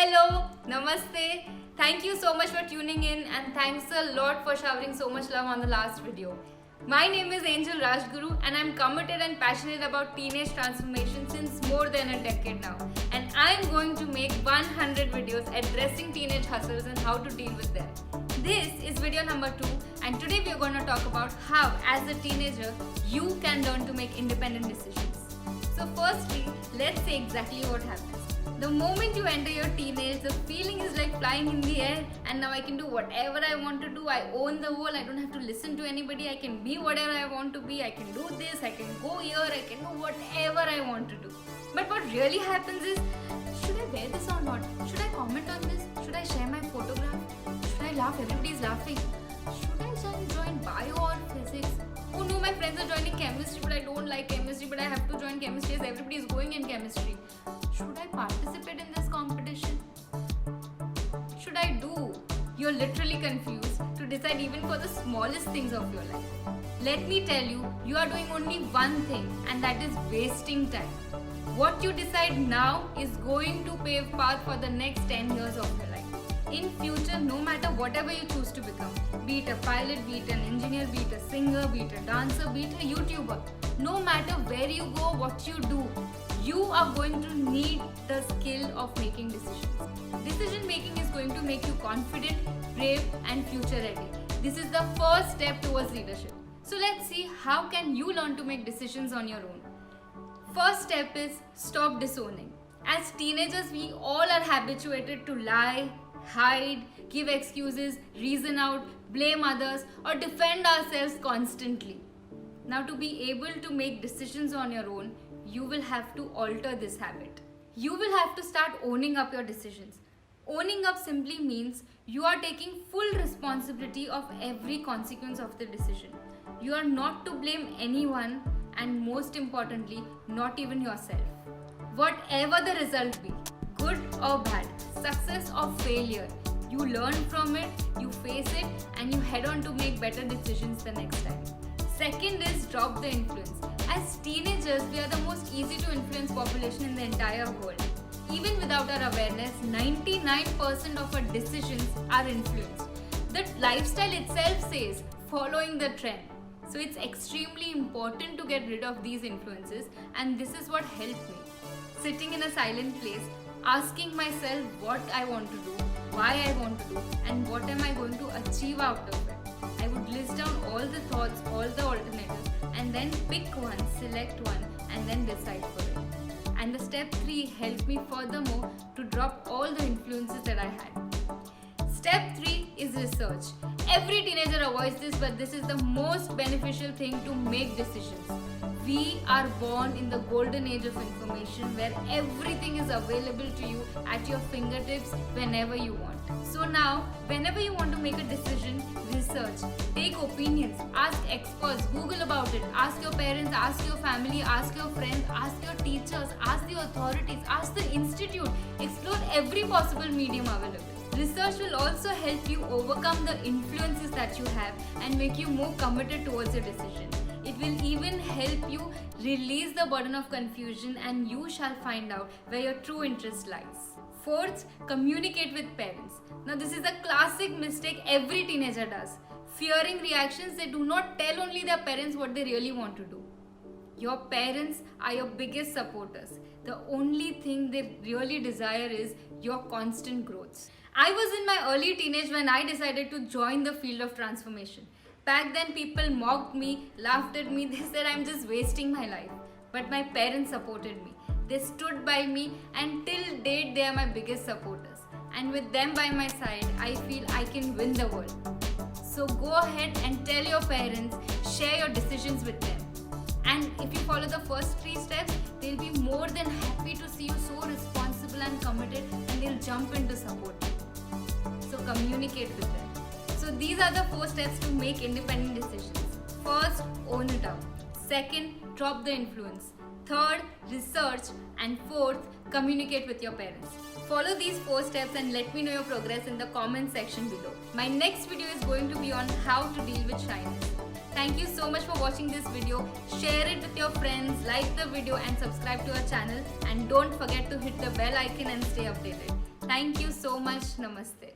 Hello, Namaste. Thank you so much for tuning in and thanks a lot for showering so much love on the last video. My name is Angel Rajguru and I'm committed and passionate about teenage transformation since more than a decade now. And I'm going to make 100 videos addressing teenage hustles and how to deal with them. This is video number 2 and today we are going to talk about how as a teenager you can learn to make independent decisions. So firstly, let's say exactly what happens. The moment you enter your teenage, the feeling is like flying in the air and now I can do whatever I want to do. I own the world. I don't have to listen to anybody. I can be whatever I want to be. I can do this. I can go here. I can do whatever I want to do. But what really happens is, should I wear this or not? Should I comment on this? Should I share my photograph? Should I laugh? Everybody's laughing. Should I join bio or physics? Oh no, my friends are joining chemistry, but I don't like chemistry, but I have to join chemistry as everybody is going in chemistry. Should I participate in this competition? Should I do? You're literally confused to decide even for the smallest things of your life. Let me tell you, you are doing only one thing and that is wasting time. What you decide now is going to pave path for the next 10 years of your life. In future, no matter whatever you choose to become, be it a pilot, be it an engineer, be it a singer, be it a dancer, be it a YouTuber, no matter where you go, what you do, you are going to need the skill of making decisions. Decision making is going to make you confident, brave and future ready. This is the first step towards leadership. So let's see how can you learn to make decisions on your own. First step is stop disowning. As teenagers, we all are habituated to lie, hide, give excuses, reason out, blame others or defend ourselves constantly. Now to be able to make decisions on your own, you will have to alter this habit. You will have to start owning up your decisions. Owning up simply means you are taking full responsibility of every consequence of the decision. You are not to blame anyone and most importantly, not even yourself. Whatever the result be, good or bad, success or failure, you learn from it, you face it and you head on to make better decisions the next time. Second is drop the influence. As teenagers, we are the most easy to influence population in the entire world. Even without our awareness, 99% of our decisions are influenced. The lifestyle itself says following the trend. So it's extremely important to get rid of these influences and this is what helped me. Sitting in a silent place, asking myself what I want to do, why I want to do and what am I going to achieve out of it. I would list down all the thoughts, all the alternatives and then pick one, select one and then decide for it. And the step 3 helped me furthermore to drop all the influences that I had. Step 3 is research. Every teenager avoids this, but this is the most beneficial thing to make decisions. We are born in the golden age of information where everything is available to you at your fingertips whenever you want. So now, whenever you want to make a decision, research, take opinions, ask experts, Google about it, ask your parents, ask your family, ask your friends, ask your teachers, ask the authorities, ask the institute, explore every possible medium available. Research will also help you overcome the influences that you have and make you more committed towards your decision. It will even help you release the burden of confusion and you shall find out where your true interest lies. Fourth, communicate with parents. Now this is a classic mistake every teenager does. Fearing reactions, they do not tell only their parents what they really want to do. Your parents are your biggest supporters. The only thing they really desire is your constant growth. I was in my early teenage when I decided to join the field of transformation. Back then people mocked me, laughed at me, they said I'm just wasting my life. But my parents supported me. They stood by me and till date they are my biggest supporters. And with them by my side, I feel I can win the world. So go ahead and tell your parents, share your decisions with them. And if you follow the first 3 steps, they'll be more than happy to see you so responsible and committed and they'll jump in to support you. So communicate with them. So these are the 4 steps to make independent decisions. First, own it up. Second, drop the influence. Third, research. And fourth, communicate with your parents. Follow these 4 steps and let me know your progress in the comment section below. My next video is going to be on how to deal with shyness. Thank you so much for watching this video. Share it with your friends, like the video and subscribe to our channel. And don't forget to hit the bell icon and stay updated. Thank you so much. Namaste.